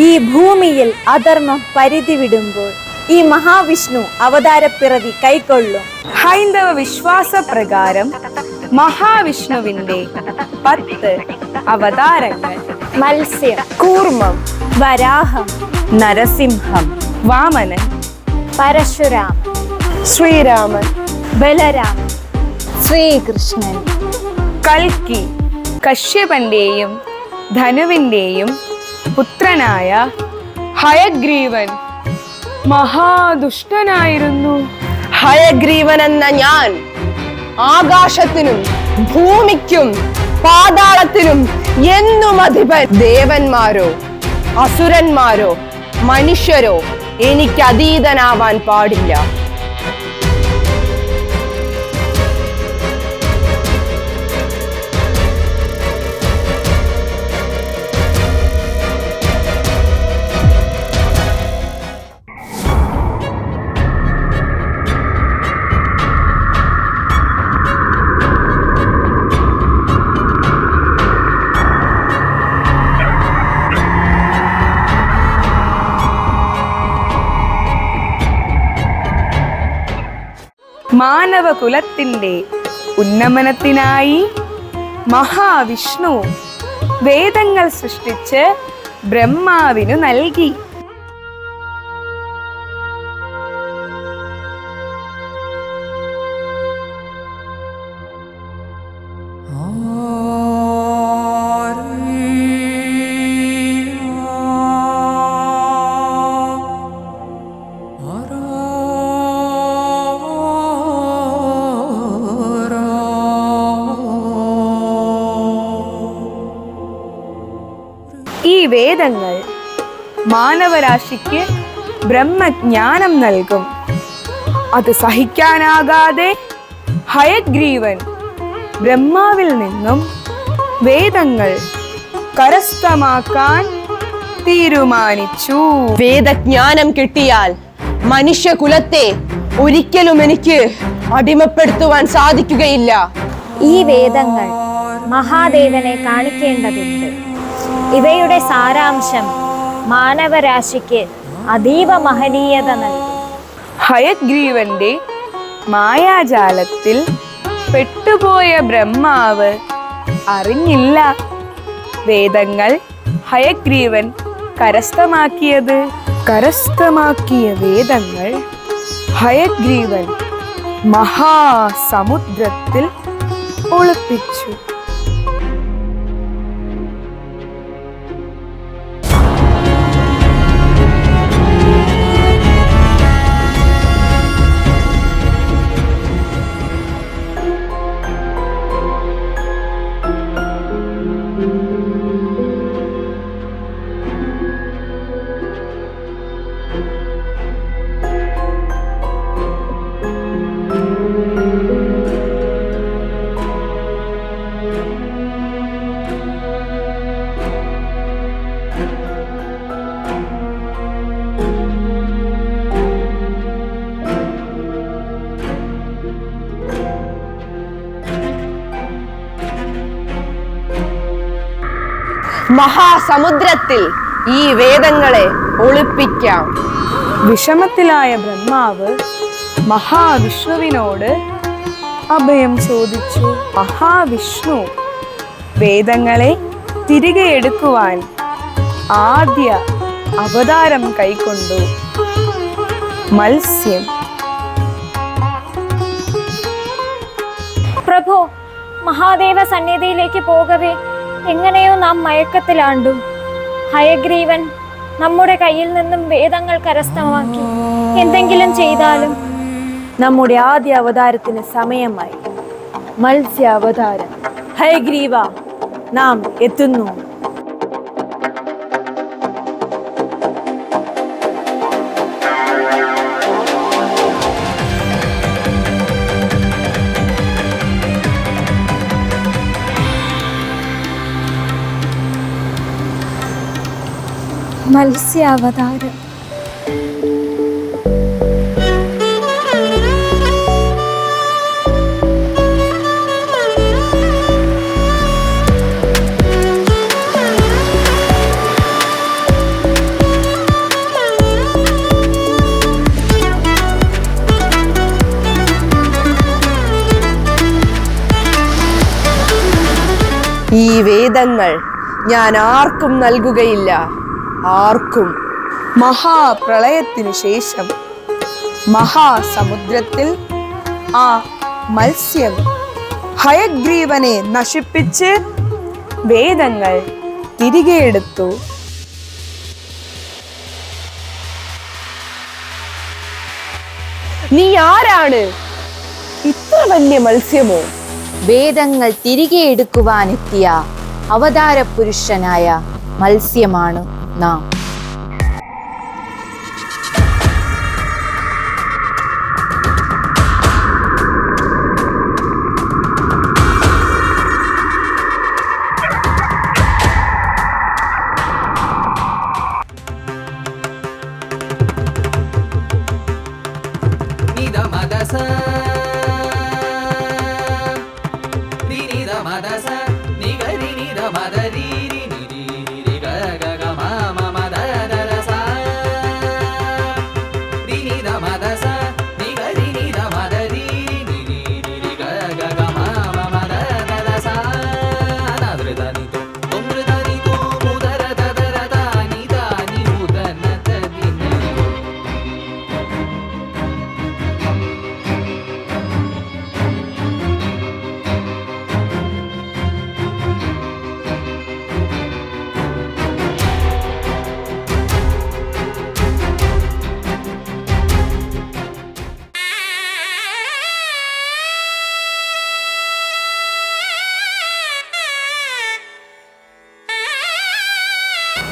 ഈ ഭൂമിയിൽ അധർമ്മം പരിധി വിടുമ്പോൾ ഈ മഹാവിഷ്ണു അവതാരപ്പിറവി കൈക്കൊള്ളും. ഹൈന്ദവ വിശ്വാസ പ്രകാരം മഹാവിഷ്ണുവിന്റെ 10 അവതാരങ്ങൾ: മത്സ്യം, കൂർമ്മം, വരാഹം, നരസിംഹം, വാമനൻ, പരശുരാമൻ, ശ്രീരാമൻ, ബലരാമൻ, ശ്രീകൃഷ്ണൻ, കൽക്കി, കശ്യപന്റെയും ധനുവിന്റെയും പുത്രനായ ഹയഗ്രീവൻ മഹാദുഷ്ടനായിരുന്നു. ഹയഗ്രീവൻ എന്ന ഞാൻ ആകാശത്തിനും ഭൂമിക്കും പാതാളത്തിനും എന്നും അധിപൻ. ദേവന്മാരോ അസുരന്മാരോ മനുഷ്യരോ എനിക്ക് അതീതനാവാൻ പാടില്ല. മാനവകുലത്തിന്റെ ഉന്നമനത്തിനായി മഹാവിഷ്ണു വേദങ്ങൾ സൃഷ്ടിച്ച് ബ്രഹ്മാവിനു നൽകി. ഈ വേദങ്ങൾ മാനവരാശിക്ക് ബ്രഹ്മജ്ഞാനം നൽകും. അത് സഹിക്കാനാകാതെ ഹയഗ്രീവൻ ബ്രഹ്മാവിൽ നിന്നും വേദങ്ങൾ കരസ്ഥമാക്കാൻ തീരുമാനിച്ചു. വേദജ്ഞാനം കിട്ടിയാൽ മനുഷ്യകുലത്തെ ഒരിക്കലും എനിക്ക് അടിമപ്പെടുത്തുവാൻ സാധിക്കുകയില്ല. ഈ വേദങ്ങൾ മഹാദേവനെ കാണിക്കേണ്ടതുണ്ട്. ഇവയുടെ സാരാംശം മാനവരാശിക്ക് അതീവ മഹനീയത നൽകും. ഹയഗ്രീവന്റെ മായാജാലത്തിൽ പെട്ടുപോയ ബ്രഹ്മാവ് അറിഞ്ഞില്ല വേദങ്ങൾ ഹയഗ്രീവൻ കരസ്ഥമാക്കിയത്. കരസ്ഥമാക്കിയ വേദങ്ങൾ ഹയഗ്രീവൻ മഹാസമുദ്രത്തിൽ ഒളിപ്പിച്ചു. മഹാസമുദ്രത്തിൽ ഈ വേദങ്ങളെ ഒളിപ്പിക്കാം. വിഷമത്തിലായ ബ്രഹ്മാവ് മഹാവിഷ്ണുവിനോട് അഭയം ചോദിച്ചു. മഹാവിഷ്ണു വേദങ്ങളെ തിരികെ എടുക്കുവാൻ ആദ്യ അവതാരം കൈക്കൊണ്ടു. മത്സ്യം. പ്രഭു, മഹാദേവ സന്നിധിയിലേക്ക് പോകവേ എങ്ങനെയോ നാം മയക്കത്തിലാണ്ടു. ഹയഗ്രീവൻ നമ്മുടെ കയ്യിൽ നിന്നും വേദങ്ങൾ കരസ്ഥമാക്കി. എന്തെങ്കിലും ചെയ്താലും. നമ്മുടെ ആദ്യ അവതാരത്തിന് സമയമായി. മത്സ്യ അവതാരം. ഹയഗ്രീവ, നാം എത്തുന്നു. മത്സ്യാവതാരം. ഈ വേദങ്ങൾ ഞാൻ ആർക്കും നൽകുകയില്ല. ആർക്കും. മഹാപ്രളയത്തിനു ശേഷം മഹാസമുദ്രത്തിൽ ആ മത്സ്യം ഹയഗ്രീവനെ നശിപ്പിച്ച് വേദങ്ങൾ തിരികെ എടുത്തു. നീ ആരാണ്? ഇത്ര വലിയ മത്സ്യമോ? വേദങ്ങൾ തിരികെ എടുക്കുവാനെത്തിയ അവതാര പുരുഷനായ മത്സ്യമാണ് നാം.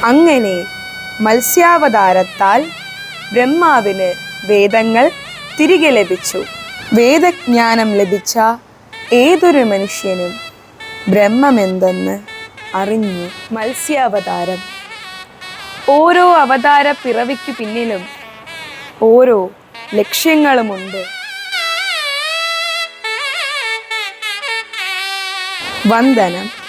അങ്ങനെ മത്സ്യാവതാരത്താൽ ബ്രഹ്മാവിന് വേദങ്ങൾ തിരികെ ലഭിച്ചു. വേദജ്ഞാനം ലഭിച്ച ഏതൊരു മനുഷ്യനും ബ്രഹ്മമെന്തെന്ന് അറിഞ്ഞു. മത്സ്യാവതാരം. ഓരോ അവതാര പിറവിക്കു പിന്നിലും ഓരോ ലക്ഷ്യങ്ങളുമുണ്ട്. വന്ദനം.